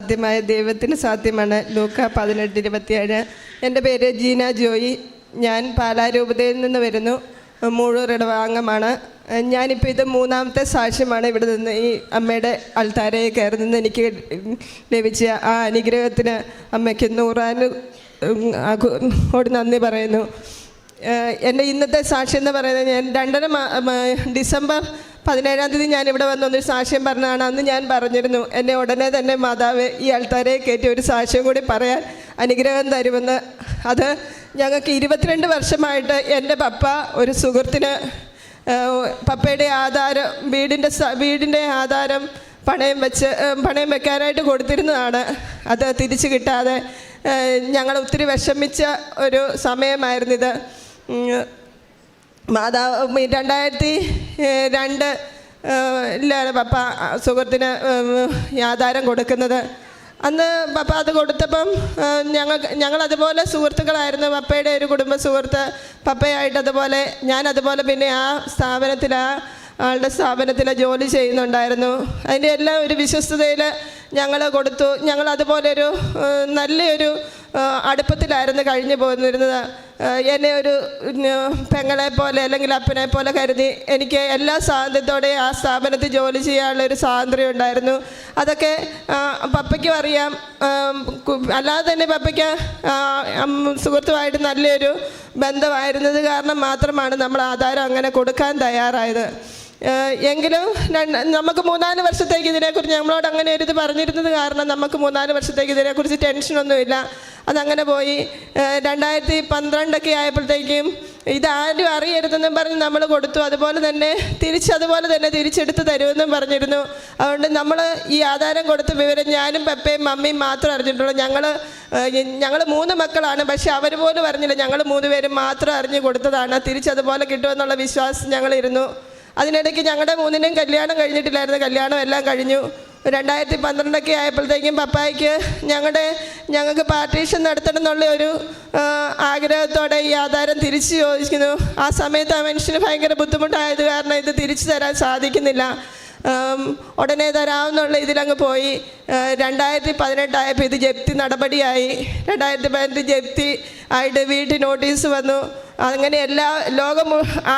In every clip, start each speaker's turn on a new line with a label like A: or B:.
A: അസാധ്യമായ ദൈവത്തിന് സാധ്യമാണ്. ലൂക്ക 18:27. എൻ്റെ പേര് ജീന ജോയി. ഞാൻ പാലാരൂപതയിൽ നിന്ന് വരുന്നു. മൂഴൂർ ഇടവാംഗമാണ്. ഞാനിപ്പോൾ ഇത് 3ാമത്തെ സാക്ഷ്യമാണ് ഇവിടെ നിന്ന് ഈ അമ്മയുടെ അൾത്താരയിൽ കയറി നിന്ന് എനിക്ക് ലഭിച്ച ആ അനുഗ്രഹത്തിന് അമ്മയ്ക്ക് 100 നന്ദി പറയുന്നു. എൻ്റെ ഇന്നത്തെ സാക്ഷ്യം എന്ന് പറയുന്നത്, ഞാൻ ഡിസംബർ 17 ഞാനിവിടെ വന്നൊരു സാക്ഷ്യം പറഞ്ഞതാണ്. അന്ന് ഞാൻ പറഞ്ഞിരുന്നു എന്നെ ഉടനെ തന്നെ മാതാവ് ഈ അൾത്താരയിൽ കയറ്റി ഒരു സാക്ഷ്യം കൂടി പറയാൻ അനുഗ്രഹം തരുമെന്ന്. അത് ഞങ്ങൾക്ക് 22 വർഷമായിട്ട് എൻ്റെ പപ്പ ഒരു സുഹൃത്തിന് പപ്പയുടെ ആധാരം വീടിൻ്റെ ആധാരം പണയം വെക്കാനായിട്ട് കൊടുത്തിരുന്നതാണ്. അത് തിരിച്ചു കിട്ടാതെ ഞങ്ങൾ ഒത്തിരി വിഷമിച്ച ഒരു സമയമായിരുന്നിത്. മാതാവ് 2002 പപ്പ സുഹൃത്തിന് ആധാരം കൊടുക്കുന്നത്. അന്ന് പപ്പ അത് കൊടുത്തപ്പം ഞങ്ങളതുപോലെ സുഹൃത്തുക്കളായിരുന്നു. പപ്പയുടെ ഒരു കുടുംബ സുഹൃത്ത് പപ്പയായിട്ട് അതുപോലെ ഞാനതുപോലെ പിന്നെ ആളുടെ സ്ഥാപനത്തിൽ ജോലി ചെയ്യുന്നുണ്ടായിരുന്നു. അതിൻ്റെ എല്ലാം ഒരു വിശ്വസ്തതയിൽ ഞങ്ങൾ കൊടുത്തു. ഞങ്ങൾ അതുപോലൊരു നല്ലൊരു അടുപ്പത്തിലായിരുന്നു കഴിഞ്ഞു പോന്നിരുന്നത്. എന്നെ ഒരു പെങ്ങളെ പോലെ അല്ലെങ്കിൽ അപ്പനെ പോലെ കരുതി എനിക്ക് എല്ലാ സ്വാതന്ത്ര്യത്തോടെയും ആ സ്ഥാപനത്തിൽ ജോലി ചെയ്യാനുള്ളൊരു സ്വാതന്ത്ര്യം ഉണ്ടായിരുന്നു. അതൊക്കെ പപ്പയ്ക്കും അറിയാം. അല്ലാതെ തന്നെ പപ്പയ്ക്ക് സുഹൃത്തുമായിട്ട് നല്ലൊരു ബന്ധമായിരുന്നത് കാരണം മാത്രമാണ് നമ്മൾ ആധാരം അങ്ങനെ കൊടുക്കാൻ തയ്യാറായത്. എങ്കിലും നമുക്ക് 3-4 വർഷത്തേക്ക് ഇതിനെക്കുറിച്ച് ഞങ്ങളോട് അങ്ങനെ ഒരു ഇത് പറഞ്ഞിരുന്നത് കാരണം നമുക്ക് 3-4 വർഷത്തേക്ക് ഇതിനെക്കുറിച്ച് ടെൻഷനൊന്നുമില്ല. അതങ്ങനെ പോയി. 2012 ആയപ്പോഴത്തേക്കും ഇതാരും അറിയരുതെന്നും പറഞ്ഞ് നമ്മൾ കൊടുത്തു. അതുപോലെ തന്നെ തിരിച്ചെടുത്ത് തരുമെന്നും പറഞ്ഞിരുന്നു. അതുകൊണ്ട് നമ്മൾ ഈ ആധാരം കൊടുത്ത വിവരം ഞാനും പപ്പയും മമ്മിയും മാത്രം അറിഞ്ഞിട്ടുള്ളൂ. ഞങ്ങൾ 3 മക്കളാണ്. പക്ഷെ അവർ പോലും അറിഞ്ഞില്ല. ഞങ്ങൾ 3 പേരും മാത്രം അറിഞ്ഞ് കൊടുത്തതാണ്. തിരിച്ചതുപോലെ കിട്ടുമെന്നുള്ള വിശ്വാസം ഞങ്ങളിരുന്നു. അതിനിടയ്ക്ക് ഞങ്ങളുടെ 3ൻ്റെയും കല്യാണം കഴിഞ്ഞിട്ടില്ലായിരുന്നു. കല്യാണം എല്ലാം കഴിഞ്ഞു. 2012 ആയപ്പോഴത്തേക്കും പപ്പായ്ക്ക് ഞങ്ങൾക്ക് പാർട്ടീഷൻ നടത്തണം എന്നുള്ള ഒരു ആഗ്രഹത്തോടെ ഈ ആധാരം തിരിച്ചു ചോദിക്കുന്നു. ആ സമയത്ത് ആ മനുഷ്യന് ഭയങ്കര ബുദ്ധിമുട്ടായത് കാരണം ഇത് തിരിച്ചു തരാൻ സാധിക്കുന്നില്ല. ഉടനെ തരാമെന്നുള്ള ഇതിലങ്ങ് പോയി. 2018 ആയപ്പോൾ ഇത് ജപ്തി നടപടിയായി. 2018 ജപ്തി ആയിട്ട് വീട്ടിൽ നോട്ടീസ് വന്നു. അങ്ങനെ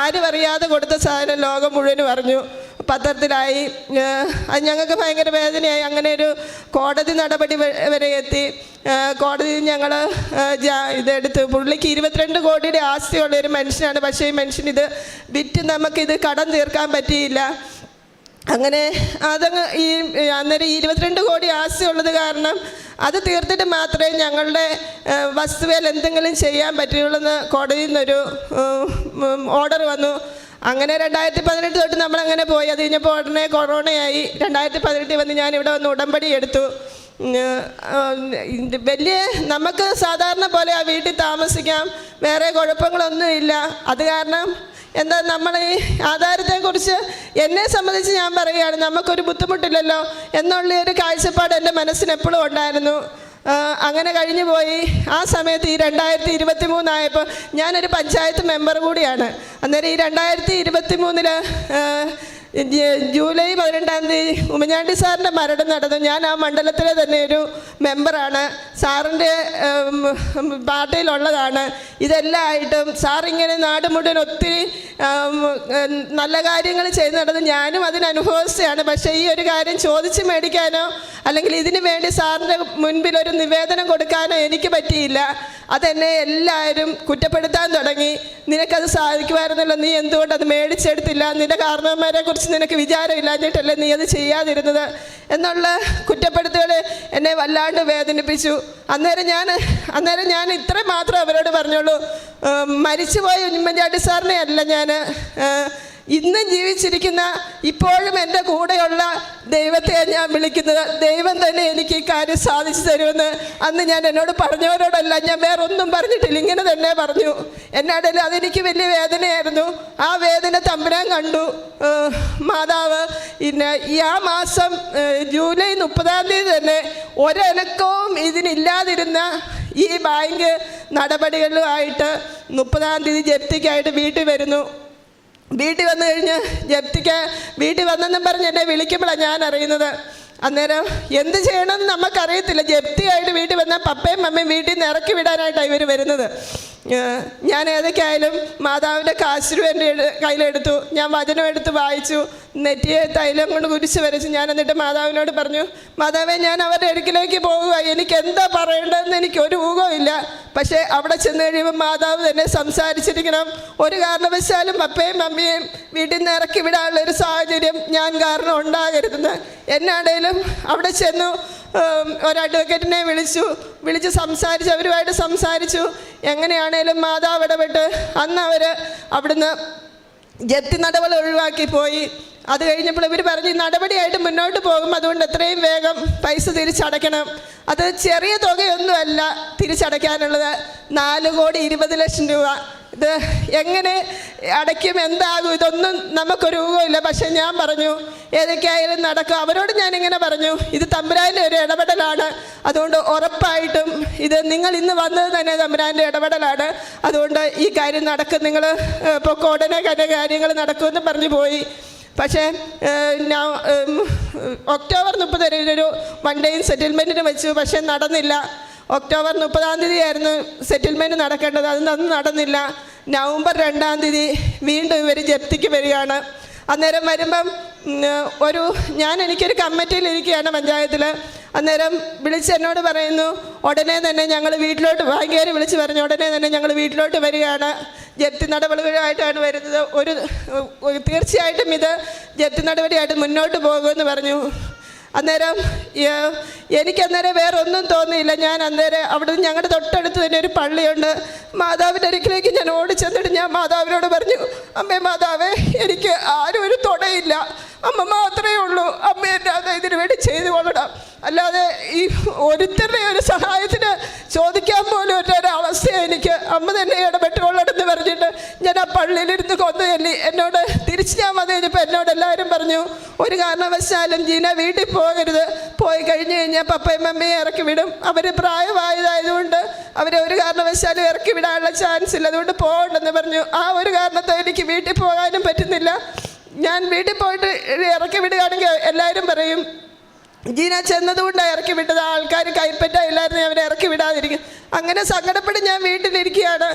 A: ആരും അറിയാതെ കൊടുത്ത സാധനം ലോകം മുഴുവനും അറിഞ്ഞു, പത്രത്തിലായി. അത് ഞങ്ങൾക്ക് ഭയങ്കര വേദനയായി. അങ്ങനെ ഒരു കോടതി നടപടി വരെ എത്തി. കോടതിയിൽ ഞങ്ങൾ ഇതെടുത്ത് പുള്ളിക്ക് 22 കോടിയുടെ ആസ്തിയുള്ളൊരു മനുഷ്യനാണ്. പക്ഷേ ഈ മനുഷ്യൻ ഇത് വിറ്റ് നമുക്കിത് കടം തീർക്കാൻ പറ്റിയില്ല. അങ്ങനെ അന്നേരം 22 കോടി ആസ്തി ഉള്ളത് കാരണം അത് തീർത്തിട്ട് മാത്രമേ ഞങ്ങളുടെ വസ്തുവിൽ എന്തെങ്കിലും ചെയ്യാൻ പറ്റുള്ളൂ കോടതിയിൽ നിന്നൊരു ഓർഡർ വന്നു. അങ്ങനെ 2018 തൊട്ട് നമ്മളങ്ങനെ പോയി. അത് കഴിഞ്ഞപ്പോൾ ഉടനെ കൊറോണയായി. 2018 വന്ന് ഞാനിവിടെ വന്ന് ഉടമ്പടി എടുത്തു. നമുക്ക് സാധാരണ പോലെ ആ വീട്ടിൽ താമസിക്കാം, വേറെ കുഴപ്പങ്ങളൊന്നുമില്ല. അത് കാരണം നമ്മൾ ഈ ആധാരത്തെക്കുറിച്ച് എന്നെ സംബന്ധിച്ച് ഞാൻ പറയുകയാണ്, നമുക്കൊരു ബുദ്ധിമുട്ടില്ലല്ലോ എന്നുള്ളൊരു കാഴ്ചപ്പാട് എൻ്റെ മനസ്സിന് എപ്പോഴും ഉണ്ടായിരുന്നു. അങ്ങനെ കഴിഞ്ഞു പോയി. ആ സമയത്ത് ഈ 2023 ആയപ്പോൾ ഞാനൊരു പഞ്ചായത്ത് മെമ്പർ കൂടിയാണ്. അന്നേരം ഈ 2023 ജൂലൈ 12 ഉമ്മൻചാണ്ടി സാറിൻ്റെ മരണം നടന്നു. ഞാൻ ആ മണ്ഡലത്തിലെ തന്നെ ഒരു മെമ്പറാണ്. സാറിൻ്റെ പാർട്ടിയിലുള്ളതാണ്. ഇതെല്ലാം ആയിട്ടും സാറിങ്ങനെ നാട് മുഴുവൻ ഒത്തിരി നല്ല കാര്യങ്ങൾ ചെയ്ത് നടന്നു. ഞാനും അതിനനുഭവസ്ഥയാണ്. പക്ഷേ ഈ ഒരു കാര്യം ചോദിച്ച് മേടിക്കാനോ അല്ലെങ്കിൽ ഇതിനു വേണ്ടി സാറിൻ്റെ മുൻപിൽ ഒരു നിവേദനം കൊടുക്കാനോ എനിക്ക് പറ്റിയില്ല. അതെന്നെ എല്ലാവരും കുറ്റപ്പെടുത്താൻ തുടങ്ങി. നിനക്കത് സാധിക്കുമായിരുന്നല്ലോ, നീ എന്തുകൊണ്ടത് മേടിച്ചെടുത്തില്ല, നിന്റെ കാരണവന്മാരെ കുറിച്ച് നിനക്ക് വിചാരമില്ലാഞ്ഞിട്ടല്ലേ നീ അത് ചെയ്യാതിരുന്നത് എന്നുള്ള കുറ്റപ്പെടുത്തുകൾ എന്നെ വല്ലാണ്ട് വേദനിപ്പിച്ചു. അന്നേരം ഞാൻ ഇത്ര മാത്രം അവരോട് പറഞ്ഞോളൂ. മരിച്ചുപോയ ഉമ്മൻചാണ്ടി സാറിനെ അല്ല ഞാൻ ഇന്നും ജീവിച്ചിരിക്കുന്ന ഇപ്പോഴും എൻ്റെ കൂടെയുള്ള ദൈവത്തെ ഞാൻ വിളിക്കുന്നത്. ദൈവം തന്നെ എനിക്ക് ഈ കാര്യം സാധിച്ചു തരുമെന്ന് അന്ന് ഞാൻ എന്നോട് പറഞ്ഞവരോടല്ല, ഞാൻ വേറൊന്നും പറഞ്ഞിട്ടില്ല, ഇങ്ങനെ തന്നെ പറഞ്ഞു. എന്നാടേലും അതെനിക്ക് വലിയ വേദനയായിരുന്നു. ആ വേദന തമ്പുരാൻ കണ്ടു. മാതാവ് ഈ മാസം ജൂലൈ 30 തന്നെ ഒരനക്കവും ഇതിനില്ലാതിരുന്ന ഈ ബാങ്ക് നടപടികളുമായിട്ട് 30 ജപ്തിക്കായിട്ട് വീട്ടിൽ വരുന്നു. വീട്ടിൽ വന്നു കഴിഞ്ഞ് വീട്ടിൽ വന്നെന്നും പറഞ്ഞ് എന്നെ വിളിക്കുമ്പോഴാണ് ഞാൻ അറിയുന്നത്. അന്നേരം എന്ത് ചെയ്യണമെന്ന് നമുക്കറിയത്തില്ല. ജപ്തിയായിട്ട് വീട്ടിൽ വന്നാൽ പപ്പയും മമ്മയും വീട്ടിൽ നിന്ന് ഇറക്കി വിടാനായിട്ടാണ് ഇവർ വരുന്നത്. ഞാൻ ഏതൊക്കെയായാലും മാതാവിൻ്റെ കാശുരു എൻ്റെ കയ്യിലെടുത്തു. ഞാൻ വചനം എടുത്ത് വായിച്ചു, നെറ്റിയെ തൈലം കൊണ്ട് കുരിശ് വരച്ചു. ഞാൻ എന്നിട്ട് മാതാവിനോട് പറഞ്ഞു, മാതാവേ, ഞാൻ അവരുടെ അടുക്കിലേക്ക് പോകുക, എനിക്ക് എന്താ പറയേണ്ടതെന്ന് എനിക്ക് ഒരു ഊഹമില്ല. പക്ഷേ അവിടെ ചെന്ന് കഴിയുമ്പോൾ മാതാവ് തന്നെ സംസാരിച്ചിരിക്കണം. ഒരു കാരണവശാലും പപ്പയും മമ്മിയെയും വീട്ടിൽ നിന്ന് ഇറക്കി വിടാനുള്ളൊരു സാഹചര്യം ഞാൻ കാരണം ഉണ്ടാകരുതെന്ന്. എന്നാണേലും അവിടെ ചെന്നു ഒരു അഡ്വക്കേറ്റിനെ വിളിച്ച് സംസാരിച്ചു, അവരുമായിട്ട് സംസാരിച്ചു. എങ്ങനെയാണേലും മാതാവ് ഇടപെട്ട് അന്ന് അവർ അവിടുന്ന് ജപ്തി നടപടി ഒഴിവാക്കി പോയി. അത് കഴിഞ്ഞപ്പോൾ ഇവർ പറഞ്ഞു, നടപടിയായിട്ട് മുന്നോട്ട് പോകും, അതുകൊണ്ട് എത്രയും വേഗം പൈസ തിരിച്ചടയ്ക്കണം. അത് ചെറിയ തുകയൊന്നുമല്ല തിരിച്ചടയ്ക്കാനുള്ളത്, 4,20,00,000 രൂപ. ഇത് എങ്ങനെ അടയ്ക്കും, എന്താകും, ഇതൊന്നും നമുക്കൊരു ഊഹമില്ല. പക്ഷെ ഞാൻ പറഞ്ഞു, ഏതൊക്കെയായാലും നടക്കും. അവരോട് ഞാനിങ്ങനെ പറഞ്ഞു, ഇത് തമ്പുരാൻ്റെ ഒരു ഇടപെടലാണ്, അതുകൊണ്ട് ഉറപ്പായിട്ടും ഇത് നിങ്ങൾ ഇന്ന് വന്നത് തന്നെ തമ്പുരാൻ്റെ ഇടപെടലാണ്, അതുകൊണ്ട് ഈ കാര്യം നടക്കും, നിങ്ങൾ പൊക്കോടനെ കാര്യങ്ങൾ നടക്കുമെന്ന് പറഞ്ഞു പോയി. പക്ഷേ ഞാൻ ഒക്ടോബർ 30 ഒരു വൺ ഡേ സെറ്റിൽമെൻറ്റിന് വെച്ചു. പക്ഷേ നടന്നില്ല. ഒക്ടോബർ 30 ആയിരുന്നു സെറ്റിൽമെൻറ്റ് നടക്കേണ്ടത്, അതൊന്നും നടന്നില്ല. നവംബർ 2 വീണ്ടും ഇവർ ജപ്തിക്ക് വരികയാണ്. അന്നേരം വരുമ്പം എനിക്കൊരു കമ്മിറ്റിയിലിരിക്കുകയാണ് പഞ്ചായത്തിൽ. അന്നേരം എന്നോട് പറയുന്നു, ഉടനെ തന്നെ ഞങ്ങൾ വീട്ടിലോട്ട്, ബാങ്കുകാർ വിളിച്ച് പറഞ്ഞു, ഉടനെ തന്നെ ഞങ്ങൾ വീട്ടിലോട്ട് വരികയാണ്, ജപ്തി നടപടികളായിട്ടാണ് വരുന്നത്, തീർച്ചയായിട്ടും ഇത് ജപ്തി നടപടിയായിട്ട് മുന്നോട്ട് പോകുമെന്ന് പറഞ്ഞു. അന്നേരം എനിക്കന്നേരം വേറെ ഒന്നും തോന്നിയില്ല. ഞാൻ അന്നേരം അവിടെ ഞങ്ങളുടെ തൊട്ടടുത്ത് തന്നെ ഒരു പള്ളിയുണ്ട്. മാതാവിൻ്റെ അടുക്കിലേക്ക് ഞാൻ ഓടിച്ചെന്നിട്ട് ഞാൻ മാതാവിനോട് പറഞ്ഞു, അമ്മേ മാതാവേ, എനിക്ക് ആരും ഒരു തുണയില്ല, അമ്മ മാത്രമേ ഉള്ളൂ, അമ്മ എന്നെ അത് ഇതിനു വേണ്ടി ചെയ്തു കൊള്ളണം, അല്ലാതെ ഈ ഒരുത്തരുടെ ഒരു സഹായത്തിന് ചോദിക്കാൻ പോലും ഒരവസ്ഥ എനിക്ക്, അമ്മ തന്നെ ഇടപെട്ടുകൊള്ളണമെന്ന് പറഞ്ഞിട്ട് ഞാൻ ആ പള്ളിയിലിരുന്ന് കൊന്നു ചൊല്ലി. എന്നോട് തിരിച്ച് ഞാൻ വന്നു കഴിഞ്ഞപ്പോൾ എന്നോട് എല്ലാവരും പറഞ്ഞു, ഒരു കാരണവശാലും ജീന വീട്ടിൽ പോകരുത്, പോയി കഴിഞ്ഞ് കഴിഞ്ഞാൽ പപ്പയും മമ്മയും ഇറക്കി വിടും, അവർ പ്രായമായതായതുകൊണ്ട് അവരെ ഒരു കാരണവശാലും ഇറക്കി വിടാനുള്ള ചാൻസ് ഇല്ല, അതുകൊണ്ട് പോകണ്ടെന്ന് പറഞ്ഞു. ആ ഒരു കാരണത്തെ എനിക്ക് വീട്ടിൽ പോകാനും പറ്റുന്നില്ല. ഞാൻ വീട്ടിൽ പോയിട്ട് ഇറക്കി വിടുകയാണെങ്കിൽ എല്ലാവരും പറയും, ജീന ചെന്നതുകൊണ്ടാണ് ഇറക്കി വിട്ടത്, ആൾക്കാർ കൈപ്പറ്റായില്ലായിരുന്നു അവരെ ഇറക്കി വിടാതിരിക്കും. അങ്ങനെ സങ്കടപ്പെട്ട് ഞാൻ വീട്ടിലിരിക്കുകയാണ്.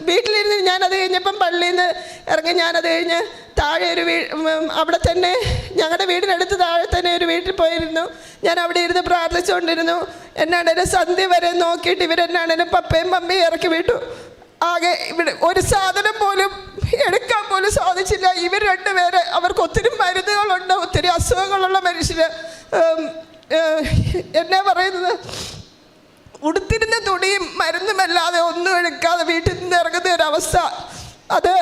A: വീട്ടിലിരുന്ന് ഞാനത് കഴിഞ്ഞപ്പം പള്ളിയിൽ നിന്ന് ഇറങ്ങി ഞാനത് കഴിഞ്ഞ് താഴെ അവിടെ തന്നെ ഞങ്ങളുടെ വീടിനടുത്ത് താഴെ തന്നെ ഒരു വീട്ടിൽ പോയിരുന്നു. ഞാൻ അവിടെ ഇരുന്ന് പ്രാർത്ഥിച്ചുകൊണ്ടിരുന്നു. എന്നാണേലും സന്ധ്യ വരെ നോക്കിയിട്ട് ഇവരെന്നാണേലും പപ്പയും മമ്മയും ഇറക്കി വിട്ടു. ആകെ ഇവിടെ ഒരു സാധനം പോലും എടുക്കാൻ പോലും സാധിച്ചില്ല. ഇവർ രണ്ടുപേരെ, അവർക്ക് ഒത്തിരി മരുന്നുകളുണ്ട്, ഒത്തിരി അസുഖങ്ങളുള്ള മനുഷ്യർ. എന്നാ പറയുന്നത്, ഉടുത്തിരുന്ന തുണിയും മരുന്നുമല്ലാതെ ഒന്നും എടുക്കാതെ വീട്ടിൽ നിന്ന് ഇറങ്ങുന്ന ഒരവസ്ഥ, അത്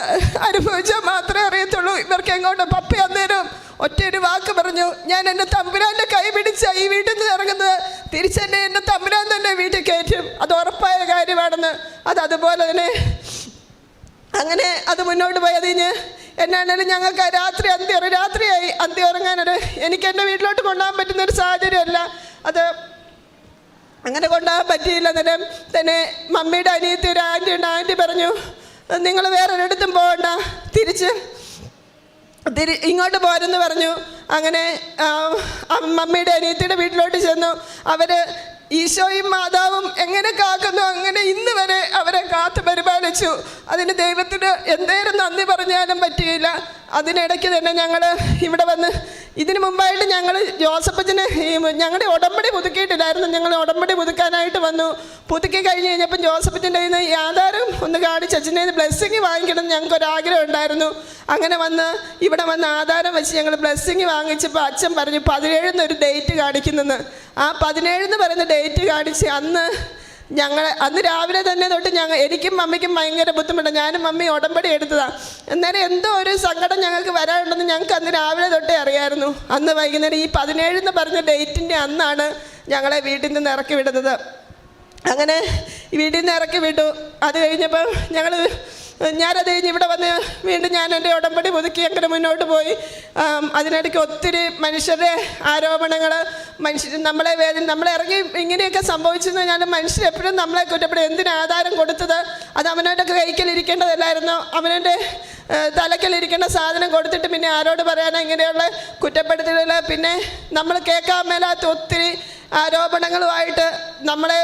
A: അനുഭവിച്ചാൽ മാത്രമേ അറിയത്തുള്ളൂ. ഇവർക്ക് എങ്ങോട്ട് പപ്പ അന്നേരം ഒറ്റയൊരു വാക്ക് പറഞ്ഞു, ഞാൻ എൻ്റെ തമ്പുരാൻ്റെ കൈ പിടിച്ച ഈ വീട്ടിൽ നിന്ന് ഇറങ്ങുന്നത്, തിരിച്ചെന്നെ എൻ്റെ തമ്പുരാൻ തന്നെ വീട്ടിൽ കയറ്റും, അത് ഉറപ്പായ കാര്യമാണെന്ന്. അതുപോലെ തന്നെ അങ്ങനെ അത് മുന്നോട്ട് പോയതിന് എന്നാണേലും ഞങ്ങൾക്ക് രാത്രിയായി അന്ത്യം ഉറങ്ങാനൊരു, എനിക്ക് എൻ്റെ വീട്ടിലോട്ട് കൊണ്ടുപോകാൻ പറ്റുന്നൊരു സാഹചര്യമല്ല, അത് അങ്ങനെ കൊണ്ടുപോകാൻ പറ്റിയില്ല. അന്നേരം തന്നെ മമ്മിയുടെ അനിയത്തി ഒരു ആൻറ്റി ഉണ്ട്, ആൻറ്റി പറഞ്ഞു, നിങ്ങൾ വേറൊരിടത്തും പോകണ്ട, ഇങ്ങോട്ട് പോരെന്ന് പറഞ്ഞു. അങ്ങനെ മമ്മിയുടെ അനിയത്തിയുടെ വീട്ടിലോട്ട് ചെന്നു. അവർ ഈശോയും മാതാവും എങ്ങനെ കാക്കുന്നു അങ്ങനെ ഇന്ന് വരെ അവരെ കാത്തു പരിപാലിച്ചു. അതിന് ദൈവത്തിന് എന്തേലും നന്ദി പറഞ്ഞാലും പറ്റിയില്ല. അതിനിടയ്ക്ക് തന്നെ ഞങ്ങൾ ഇവിടെ വന്ന്, ഇതിനു മുമ്പായിട്ട് ഞങ്ങൾ ജോസഫച്ചന് ഞങ്ങളുടെ ഉടമ്പടി പുതുക്കിയിട്ടില്ലായിരുന്നു, ഞങ്ങൾ ഉടമ്പടി പുതുക്കാനായിട്ട് വന്നു. പുതുക്കി കഴിഞ്ഞ് കഴിഞ്ഞപ്പം ജോസഫച്ചൻ്റെ കയ്യിൽ നിന്ന് ആധാരം ഒന്ന് കാണിച്ച് അച്ഛൻ്റെ കയ്യിൽ നിന്ന് ബ്ലെസ്സിങ് വാങ്ങിക്കണം ഞങ്ങൾക്കൊരാഗ്രഹം ഉണ്ടായിരുന്നു. അങ്ങനെ ഇവിടെ വന്ന് ആധാരം വെച്ച് ഞങ്ങൾ ബ്ലെസ്സിങ് വാങ്ങിച്ചപ്പോൾ അച്ഛൻ പറഞ്ഞു 17 ഒരു ഡേറ്റ് കാണിക്കുന്നെന്ന്. ആ 17 പറയുന്ന ഡേറ്റ് കാണിച്ച് അന്ന് രാവിലെ തന്നെ തൊട്ട് എനിക്കും മമ്മിക്കും ഭയങ്കര ബുദ്ധിമുട്ടാണ്. ഞാനും മമ്മി ഉടമ്പടി എടുത്തതാണ്. അന്നേരം എന്തോ ഒരു സങ്കടം ഞങ്ങൾക്ക് വരാനുണ്ടെന്ന് ഞങ്ങൾക്ക് അന്ന് രാവിലെ തൊട്ടേ അറിയായിരുന്നു. അന്ന് വൈകുന്നേരം ഈ 17 പറഞ്ഞ ഡേറ്റിൻ്റെ അന്നാണ് ഞങ്ങളെ വീട്ടിൽ നിന്ന് ഇറക്കി വിടുന്നത്. അങ്ങനെ വീട്ടിൽ നിന്ന് ഇറക്കി വിട്ടു. അത് കഴിഞ്ഞപ്പോൾ ഞങ്ങൾ ഞാനത് കഴിഞ്ഞ് ഇവിടെ വന്ന് വീണ്ടും ഞാൻ എൻ്റെ ഉടമ്പടി പുതുക്കി അങ്ങനെ മുന്നോട്ട് പോയി. അതിനിടയ്ക്ക് ഒത്തിരി മനുഷ്യരുടെ ആരോപണങ്ങൾ, നമ്മളെ ഇറങ്ങി ഇങ്ങനെയൊക്കെ സംഭവിച്ചെന്ന് പറഞ്ഞാൽ മനുഷ്യരെപ്പോഴും നമ്മളെ കുറ്റപ്പെടും. എന്തിനാധാരം കൊടുത്തത്? അത് അവനവൻ്റെ കൈക്കലിരിക്കേണ്ടതല്ലായിരുന്നു. അവനവൻ്റെ തലക്കലിരിക്കേണ്ട സാധനം കൊടുത്തിട്ട് പിന്നെ ആരോട് പറയാനോ ഇങ്ങനെയുള്ള കുറ്റപ്പെടുത്തലുകൾ, പിന്നെ നമ്മൾ കേൾക്കാൻ മേലാത്ത ഒത്തിരി ആരോപണങ്ങളുമായിട്ട് നമ്മളെ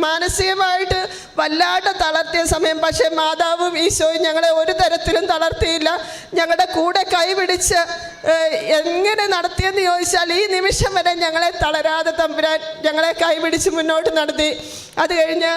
A: മാനസികമായിട്ട് വല്ലാണ്ട് തളർത്തിയ സമയം. പക്ഷേ മാതാവും ഈശോയും ഞങ്ങളെ ഒരു തരത്തിലും തളർത്തിയില്ല. ഞങ്ങളുടെ കൂടെ കൈപിടിച്ച് എങ്ങനെ നടത്തിയെന്ന് ചോദിച്ചാൽ ഈ നിമിഷം വരെ ഞങ്ങളെ തളരാതെ തമ്പുരാൻ ഞങ്ങളെ കൈപിടിച്ച് മുന്നോട്ട് നടത്തി. അത് കഴിഞ്ഞ്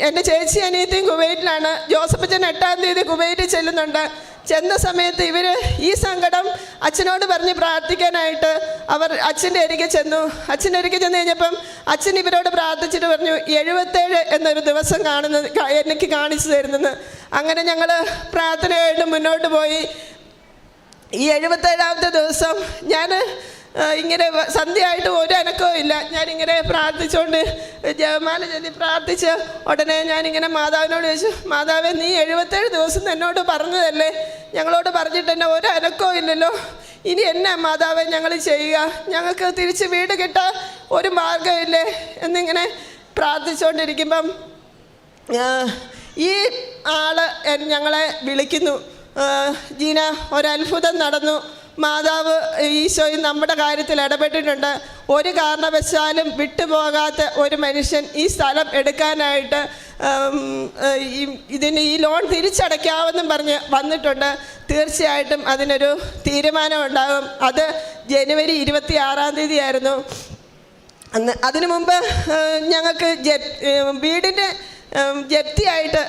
A: എൻ്റെ ചേച്ചി അനിയത്തിയും കുവൈറ്റിലാണ്. ജോസഫച്ചൻ 8-ാം തീയതി കുവൈറ്റിൽ ചെല്ലുന്നുണ്ട്. ചെന്ന സമയത്ത് ഇവർ ഈ സങ്കടം അച്ഛനോട് പറഞ്ഞ് പ്രാർത്ഥിക്കാനായിട്ട് അവർ അച്ഛൻ്റെ അരികെ ചെന്നു. അച്ഛൻ്റെ അരികെ ചെന്ന് കഴിഞ്ഞപ്പം അച്ഛൻ ഇവരോട് പ്രാർത്ഥിച്ചിട്ട് പറഞ്ഞു 77 എന്നൊരു ദിവസം എനിക്ക് കാണിച്ചു തരുന്നെന്ന്. അങ്ങനെ ഞങ്ങൾ പ്രാർത്ഥനയായിട്ട് മുന്നോട്ട് പോയി. ഈ 77-ാമത്തെ ദിവസം ഞാൻ ഇങ്ങനെ സന്ധ്യയായിട്ട് ഒരു അനക്കവും ഇല്ല. ഞാനിങ്ങനെ പ്രാർത്ഥിച്ചുകൊണ്ട് ജപമാല ചൊല്ലി പ്രാർത്ഥിച്ച് ഉടനെ ഞാനിങ്ങനെ മാതാവിനോട് ചോദിച്ചു, മാതാവേ, നീ 77 ദിവസം എന്നോട് പറഞ്ഞതല്ലേ, ഞങ്ങളോട് പറഞ്ഞിട്ട് എന്നെ ഒരു അനക്കവും ഇല്ലല്ലോ, ഇനി എന്നാ മാതാവേ ഞങ്ങൾ ചെയ്യുക? ഞങ്ങൾക്ക് തിരിച്ച് വീട് കിട്ടാൻ ഒരു മാർഗമില്ലേ എന്നിങ്ങനെ പ്രാർത്ഥിച്ചുകൊണ്ടിരിക്കുമ്പം ഈ ആള് ഞങ്ങളെ വിളിക്കുന്നു, ജീന, ഒരത്ഭുതം നടന്നു. മാതാവ് ഈശോയും നമ്മുടെ കാര്യത്തിൽ ഇടപെട്ടിട്ടുണ്ട്. ഒരു കാരണവശാലും വിട്ടുപോകാത്ത ഒരു മനുഷ്യൻ ഈ സ്ഥലം എടുക്കാനായിട്ട് ഈ ലോൺ തിരിച്ചടയ്ക്കാമെന്നും പറഞ്ഞ് വന്നിട്ടുണ്ട്. തീർച്ചയായിട്ടും അതിനൊരു തീരുമാനം ഉണ്ടാകും. അത് ജനുവരി 26-ാം തീയതി ആയിരുന്നു. അതിനു മുമ്പ് ഞങ്ങൾക്ക് വീടിൻ്റെ ജപ്തിയായിട്ട്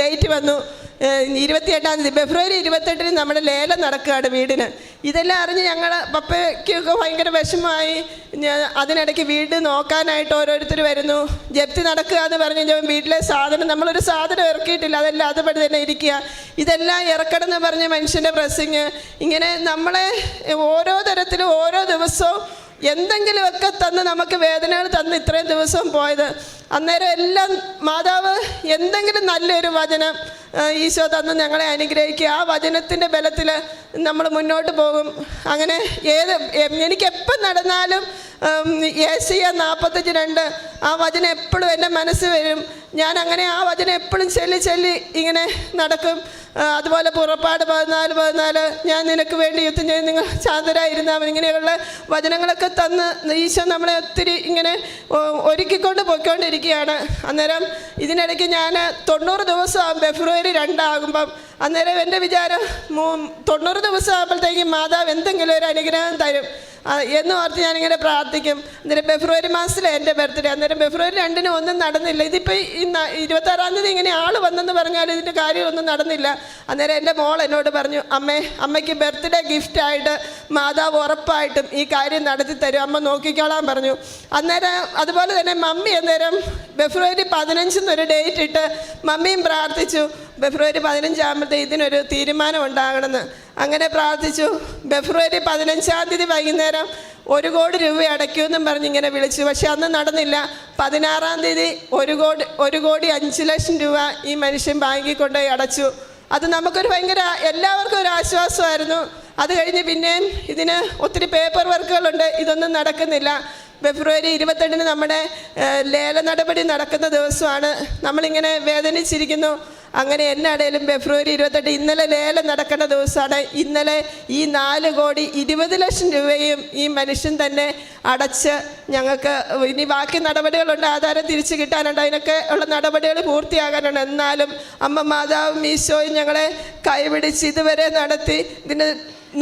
A: ഡേറ്റ് വന്നു. 28-ാം തീയതി, ഫെബ്രുവരി 28-ന് നമ്മുടെ ലേലം നടക്കുകയാണ് വീടിന്. ഇതെല്ലാം അറിഞ്ഞ് ഞങ്ങൾ പപ്പയ്ക്കൊക്കെ ഭയങ്കര വിഷമമായി. അതിനിടയ്ക്ക് വീട് നോക്കാനായിട്ട് ഓരോരുത്തർ വരുന്നു. ജപ്തി നടക്കുക എന്ന് പറഞ്ഞ് വീട്ടിലെ സാധനം, നമ്മളൊരു സാധനം ഇറക്കിയിട്ടില്ല, അതെല്ലാം അതുപടി തന്നെ ഇരിക്കുക. ഇതെല്ലാം ഇറക്കണം എന്ന് പറഞ്ഞ് മനുഷ്യൻ്റെ പ്രസ്സിങ്, ഇങ്ങനെ നമ്മളെ ഓരോ തരത്തിലും ഓരോ ദിവസവും എന്തെങ്കിലുമൊക്കെ തന്ന് നമുക്ക് വേദനകൾ തന്ന് ഇത്രയും ദിവസം പോയത്. അന്നേരം എല്ലാം മാതാവ് എന്തെങ്കിലും നല്ലൊരു വചനം ഈശോ തന്ന് ഞങ്ങളെ അനുഗ്രഹിക്കുക. ആ വചനത്തിൻ്റെ ബലത്തിൽ നമ്മൾ മുന്നോട്ട് പോകും. അങ്ങനെ എനിക്കെപ്പം നടന്നാലും യേശയ്യാ 45:2 ആ വചനം എപ്പോഴും എൻ്റെ മനസ്സ് വരും. ഞാൻ അങ്ങനെ ആ വചനം എപ്പോഴും ചൊല്ലി ഇങ്ങനെ നടക്കും. അതുപോലെ പുറപ്പാട് 14:14 ഞാൻ നിനക്ക് വേണ്ടി യുദ്ധം ചെയ്ത് നിങ്ങൾ ശാന്തരായിരുന്നവൻ, ഇങ്ങനെയുള്ള വചനങ്ങളൊക്കെ തന്ന് ഈശോ നമ്മളെ ഒത്തിരി ഇങ്ങനെ ഒരുക്കിക്കൊണ്ട് പോയിക്കൊണ്ടിരിക്കുകയാണ്. അന്നേരം ഇതിനിടയ്ക്ക് ഞാൻ 90 ദിവസം ഫെബ്രുവരി 2 ആകുമ്പം, അന്നേരം എൻ്റെ വിചാരം 90 ദിവസം ആകുമ്പോഴത്തേക്കും മാതാവ് എന്തെങ്കിലും ഒരു അനുഗ്രഹം തരും എന്ന് ഓർത്ത് ഞാനിങ്ങനെ പ്രാർത്ഥിക്കും. അന്നേരം ഫെബ്രുവരി മാസത്തിലെ എൻ്റെ ബർത്ത്ഡേ. അന്നേരം ഫെബ്രുവരി 2-ന് ഒന്നും നടന്നില്ല. ഇതിപ്പോൾ 26-ാം തീയതി ഇങ്ങനെ ആൾ വന്നെന്ന് പറഞ്ഞാൽ ഇതിൻ്റെ കാര്യമൊന്നും നടന്നില്ല. അന്നേരം എൻ്റെ മോൾ എന്നോട് പറഞ്ഞു, അമ്മയ്ക്ക് ബർത്ത്ഡേ ഗിഫ്റ്റായിട്ട് മാതാവ് ഉറപ്പായിട്ടും ഈ കാര്യം നടത്തി തരും, അമ്മ നോക്കിക്കോളാൻ പറഞ്ഞു. അന്നേരം അതുപോലെ തന്നെ മമ്മി അന്നേരം ഫെബ്രുവരി 15-ന്നൊരു ഡേറ്റ് ഇട്ട് മമ്മിയും പ്രാർത്ഥിച്ചു ഫെബ്രുവരി 15 ആകുമ്പോഴത്തെ ഇതിനൊരു തീരുമാനം ഉണ്ടാകണമെന്ന്. അങ്ങനെ പ്രാർത്ഥിച്ചു. ഫെബ്രുവരി 15-ാം തീയതി വൈകുന്നേരം 1 കോടി രൂപ അടയ്ക്കുമെന്നും പറഞ്ഞ് ഇങ്ങനെ വിളിച്ചു. പക്ഷെ അന്ന് നടന്നില്ല. 16-ാം തീയതി 1 കോടി 5 ലക്ഷം രൂപ ഈ മനുഷ്യൻ ബാങ്കിൽ കൊണ്ടുപോയി അടച്ചു. അത് നമുക്കൊരു ഭയങ്കര എല്ലാവർക്കും ഒരു ആശ്വാസമായിരുന്നു. അത് കഴിഞ്ഞ് പിന്നെയും ഇതിന് ഒത്തിരി പേപ്പർ വർക്കുകളുണ്ട്, ഇതൊന്നും നടക്കുന്നില്ല. ഫെബ്രുവരി 28-ന് നമ്മുടെ ലേല നടപടി നടക്കുന്ന ദിവസമാണ്. നമ്മളിങ്ങനെ വേദനിച്ചിരിക്കുന്നു. അങ്ങനെ എന്നാണേലും ഫെബ്രുവരി 28 ഇന്നലെ ലേലം നടക്കേണ്ട ദിവസമാണ്. ഇന്നലെ ഈ 4 കോടി 20 ലക്ഷം രൂപയും ഈ മനുഷ്യൻ തന്നെ അടച്ച് ഞങ്ങൾക്ക് ഇനി ബാക്കി നടപടികളുണ്ട്, ആധാരം തിരിച്ചു കിട്ടാനുണ്ട്, അതിനൊക്കെ ഉള്ള നടപടികൾ പൂർത്തിയാകാനുണ്ട്. എന്നാലും അമ്മ മാതാവും ഈശോയും ഞങ്ങളെ കൈപിടിച്ച് ഇതുവരെ നടത്തി. ഇതിന്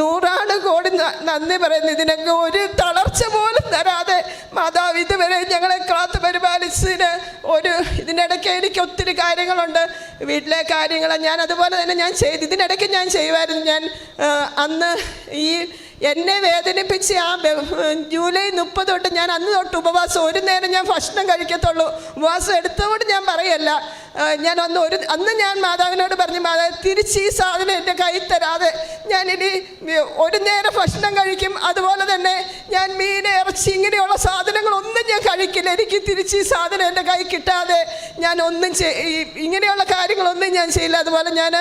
A: 100 കോടി നന്ദി പറയുന്നു. ഇതിനൊക്കെ ഒരു തളർച്ച പോലും തരാതെ മാതാവ് ഇതുവരെ ഞങ്ങളെ കാത്തു പരിപാലിച്ചതിന് ഇതിനിടയ്ക്ക് എനിക്ക് ഒത്തിരി കാര്യങ്ങളുണ്ട്, വീട്ടിലെ കാര്യങ്ങൾ. ഞാൻ അതുപോലെ തന്നെ ഇതിനിടയ്ക്ക് ഞാൻ ചെയ്യുമായിരുന്നു. ഞാൻ അന്ന് എന്നെ വേദനിപ്പിച്ച് ജൂലൈ 30 തൊട്ട് ഞാൻ അന്ന് തൊട്ട് ഉപവാസം. ഒരു നേരം ഞാൻ ഭക്ഷണം കഴിക്കത്തുള്ളൂ. ഉപവാസം എടുത്തുകൊണ്ട് ഞാൻ പറയല്ല. അന്ന് ഞാൻ മാതാവിനോട് പറഞ്ഞു, മാതാവ് തിരിച്ച് ഈ സാധനം എൻ്റെ കയ്യിൽ തരാതെ ഞാനിനി ഒരു നേരം ഭക്ഷണം കഴിക്കും. അതുപോലെ തന്നെ ഞാൻ മീൻ, ഇറച്ചി ഇങ്ങനെയുള്ള സാധനങ്ങളൊന്നും ഞാൻ കഴിക്കില്ല, എനിക്ക് തിരിച്ച് ഈ സാധനം എൻ്റെ കൈ കിട്ടാതെ ഞാൻ ഒന്നും ഇങ്ങനെയുള്ള കാര്യങ്ങളൊന്നും ഞാൻ ചെയ്യില്ല. അതുപോലെ ഞാൻ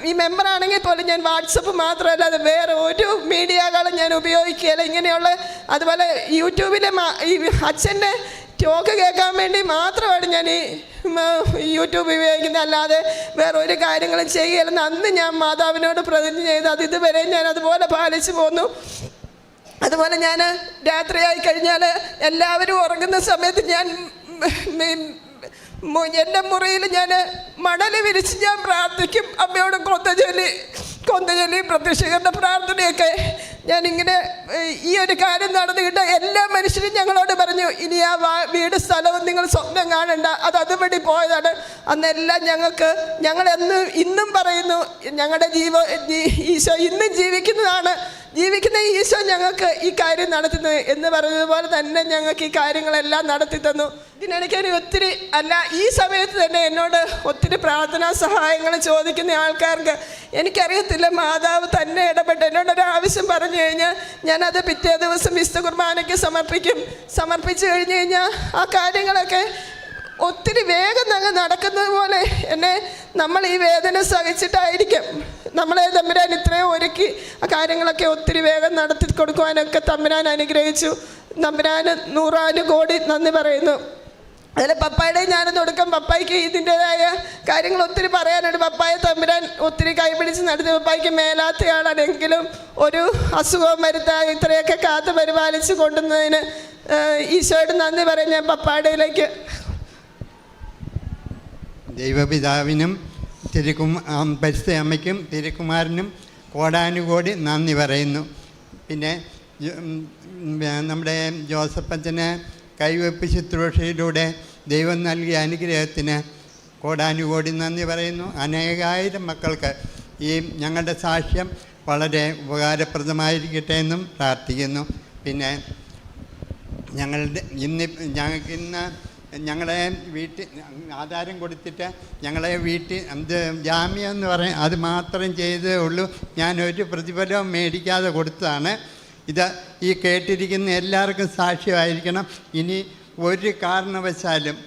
A: ഈ മെമ്പറാണെങ്കിൽ പോലും ഞാൻ വാട്സപ്പ് മാത്രമല്ല, അത് വേറെ ഒരു മീഡിയകളും ഞാൻ ഉപയോഗിക്കുകയില്ല. ഇങ്ങനെയുള്ള അതുപോലെ യൂട്യൂബിലെ ഈ അച്ഛൻ്റെ ടോക്ക് കേൾക്കാൻ വേണ്ടി മാത്രമാണ് ഞാൻ ഈ യൂട്യൂബ് ഉപയോഗിക്കുന്നത്, അല്ലാതെ വേറെ ഒരു കാര്യങ്ങളും ചെയ്യുകയില്ലെന്ന് അന്ന് ഞാൻ മാതാവിനോട് പ്രതിജ്ഞ ചെയ്ത് അത് ഇതുവരെ ഞാൻ അതുപോലെ പാലിച്ചു പോന്നു. അതുപോലെ ഞാൻ രാത്രിയായി കഴിഞ്ഞാൽ എല്ലാവരും ഉറങ്ങുന്ന സമയത്ത് ഞാൻ എൻ്റെ മുറിയിൽ ഞാൻ മണൽ വിരിച്ച് ഞാൻ പ്രാർത്ഥിക്കും. അമ്മയോട് കൊന്തചൊല്ലി പ്രത്യക്ഷകരുടെ പ്രാർത്ഥനയൊക്കെ ഞാനിങ്ങനെ ഈ ഒരു കാര്യം നടന്നിട്ട് എല്ലാ മനുഷ്യരും ഞങ്ങളോട് പറഞ്ഞു, ഇനി ആ വീട് സ്ഥലവും നിങ്ങൾ സ്വപ്നം കാണണ്ട, അത് അതുവഴി പോയതാണ്. അന്നെല്ലാം ഞങ്ങളെന്നും ഇന്നും പറയുന്നു, ഞങ്ങളുടെ ഈശോ ഇന്നും ജീവിക്കുന്ന ഈശോ ഞങ്ങൾക്ക് ഈ കാര്യം നടത്തുന്നു എന്ന് പറഞ്ഞതുപോലെ തന്നെ ഞങ്ങൾക്ക് ഈ കാര്യങ്ങളെല്ലാം നടത്തി തന്നു. ഇതിനിടയ്ക്ക് ഒത്തിരി ഈ സമയത്ത് തന്നെ എന്നോട് ഒത്തിരി പ്രാർത്ഥനാ സഹായങ്ങൾ ചോദിക്കുന്ന ആൾക്കാർക്ക് എനിക്കറിയത്തില്ല, മാതാവ് തന്നെ ഇടപെട്ട് എന്നോടൊരു ആവശ്യം പറഞ്ഞു കഴിഞ്ഞാൽ ഞാനത് പിറ്റേ ദിവസം വിശുദ്ധ കുർബാനയ്ക്ക് സമർപ്പിച്ചു കഴിഞ്ഞ് കഴിഞ്ഞാൽ ആ കാര്യങ്ങളൊക്കെ ഒത്തിരി വേഗം നടക്കുന്നത് പോലെ എന്നെ നമ്മൾ ഈ വേദന സഹിച്ചിട്ടായിരിക്കും നമ്മളെ തമ്പുരാൻ ഇത്രയും ഒരുക്കി ആ കാര്യങ്ങളൊക്കെ ഒത്തിരി വേഗം നടത്തി കൊടുക്കുവാനൊക്കെ തമ്പുരാൻ അനുഗ്രഹിച്ചു. തമ്പുരാന് 100 കോടി നന്ദി പറയുന്നു. അതിൽ പപ്പായുടെ ഞാനൊന്ന് കൊടുക്കാം. പപ്പായ്ക്ക് ഇതിൻ്റെതായ കാര്യങ്ങൾ ഒത്തിരി പറയാനുണ്ട്. പപ്പായെ തമ്പുരാൻ ഒത്തിരി കൈപിടിച്ച് നടത്തി. പപ്പായ്ക്ക് മേലാത്തയാളാണെങ്കിലും ഒരു അസുഖവും വരുത്താൻ ഇത്രയൊക്കെ കാത്തു പരിപാലിച്ച് കൊണ്ടുവന്നതിന് ഈശോയോട് നന്ദി പറയാൻ ഞാൻ പപ്പായുടെയിലേക്ക്.
B: ദൈവപിതാവിനും പരിശുദ്ധ അമ്മയ്ക്കും തിരുക്കുമാരനും കോടാനുകോടി നന്ദി പറയുന്നു. പിന്നെ നമ്മുടെ ജോസഫ് അച്ഛന് കൈവെപ്പ് ശുശ്രൂഷയിലൂടെ ദൈവം നൽകിയ അനുഗ്രഹത്തിന് കോടാനുകോടി നന്ദി പറയുന്നു. അനേകായിരം മക്കൾക്ക് ഈ ഞങ്ങളുടെ സാക്ഷ്യം വളരെ ഉപകാരപ്രദമായിരിക്കട്ടെ എന്നും പ്രാർത്ഥിക്കുന്നു. പിന്നെ ഞങ്ങളെ വീട്ടിൽ ആധാരം കൊടുത്തിട്ട് ഞങ്ങളെ വീട്ടിൽ ജാമ്യം എന്ന് പറയും അത് മാത്രം ചെയ്തേ ഉള്ളൂ. ഞാനൊരു പ്രതിഫലവും മേടിക്കാതെ കൊടുത്തതാണ്. ഈ കേട്ടിരിക്കുന്ന എല്ലാവർക്കും സാക്ഷ്യമായിരിക്കണം. ഇനി ഒരു കാരണവശാലും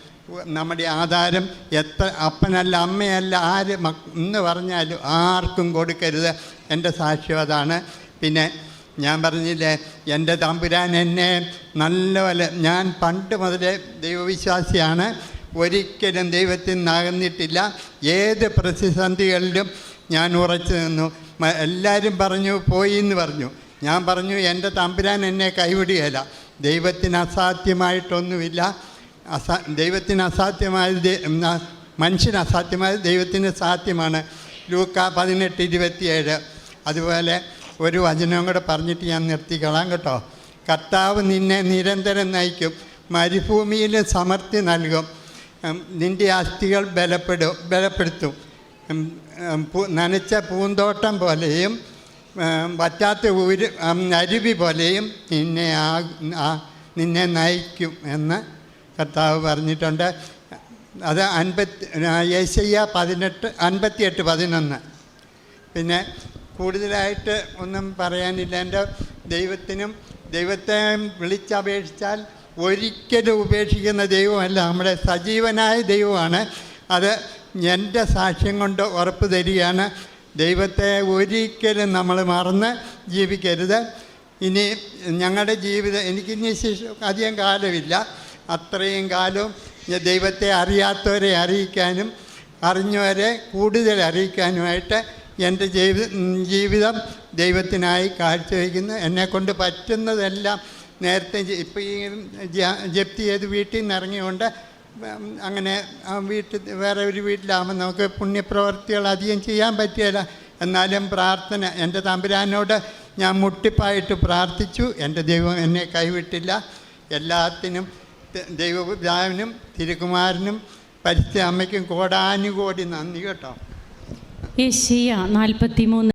B: നമ്മുടെ ആധാരം അപ്പനല്ല അമ്മയല്ല ആര് എന്ന് പറഞ്ഞാലും ആർക്കും കൊടുക്കരുത്. എൻ്റെ സാക്ഷ്യം അതാണ്. പിന്നെ ഞാൻ പറഞ്ഞില്ലേ, എൻ്റെ തമ്പുരാൻ എന്നെ നല്ലപോലെ, ഞാൻ പണ്ട് മുതലേ ദൈവവിശ്വാസിയാണ്, ഒരിക്കലും ദൈവത്തിൽ നിന്നകന്നിട്ടില്ല. ഏത് പ്രതിസന്ധികളിലും ഞാൻ ഉറച്ചു നിന്നു. എല്ലാവരും പറഞ്ഞു പോയി എന്ന് പറഞ്ഞു. ഞാൻ പറഞ്ഞു എൻ്റെ തമ്പുരാൻ എന്നെ കൈവിടുകയില്ല. ദൈവത്തിന് അസാധ്യമായിട്ടൊന്നുമില്ല. ദൈവത്തിന് അസാധ്യമായത് മനുഷ്യന് അസാധ്യമായത് ദൈവത്തിന് സാധ്യമാണ്. ലൂക്കാ 18:27. അതുപോലെ ഒരു വചനം കൂടെ പറഞ്ഞിട്ട് ഞാൻ നിർത്തിക്കളാം കേട്ടോ. കർത്താവ് നിന്നെ നിരന്തരം നയിക്കും, മരുഭൂമിയിൽ സമൃദ്ധി നൽകും, നിൻ്റെ അസ്ഥികൾ ബലപ്പെടുത്തും, നനച്ച പൂന്തോട്ടം പോലെയും വറ്റാത്ത അരുവി പോലെയും നിന്നെ നയിക്കും എന്ന് കർത്താവ് പറഞ്ഞിട്ടുണ്ട്. അത് യെശയ്യാ 58:11. പിന്നെ കൂടുതലായിട്ട് ഒന്നും പറയാനില്ല. എൻ്റെ ദൈവത്തെ വിളിച്ചപേക്ഷിച്ചാൽ ഒരിക്കലും ഉപേക്ഷിക്കുന്ന ദൈവമല്ല, നമ്മുടെ സജീവനായ ദൈവമാണ്. അത് എൻ്റെ സാക്ഷ്യം കൊണ്ട് ഉറപ്പ് തരികയാണ്. ദൈവത്തെ ഒരിക്കലും നമ്മൾ മറന്ന് ജീവിക്കരുത്. ഇനി ഞങ്ങളുടെ ജീവിതം എനിക്കിനി അധികം കാലമില്ല. അത്രയും കാലവും ദൈവത്തെ അറിയാത്തവരെ അറിയിക്കാനും അറിഞ്ഞവരെ കൂടുതൽ അറിയിക്കാനുമായിട്ട് എൻ്റെ ജീവിതം ദൈവത്തിനായി കാഴ്ചവെക്കുന്നു. എന്നെക്കൊണ്ട് പറ്റുന്നതെല്ലാം നേരത്തെ ഇപ്പോൾ ഈ ജപ്തി ചെയ്ത് വീട്ടിൽ നിന്ന് ഇറങ്ങിയുകൊണ്ട് അങ്ങനെ വേറെ ഒരു വീട്ടിലാകുമ്പോൾ നമുക്ക് പുണ്യപ്രവർത്തികൾ അധികം ചെയ്യാൻ പറ്റില്ല. എന്നാലും പ്രാർത്ഥന, എൻ്റെ തമ്പുരാനോട് ഞാൻ മുട്ടിപ്പായിട്ട് പ്രാർത്ഥിച്ചു. എൻ്റെ ദൈവം എന്നെ കൈവിട്ടില്ല. എല്ലാത്തിനും ദൈവപിതാവിനും തിരുക്കുമാരനും പരിശുദ്ധ അമ്മയ്ക്കും കോടാനുകോടി നന്ദി കേട്ടോ.
C: യെശയ്യാ 43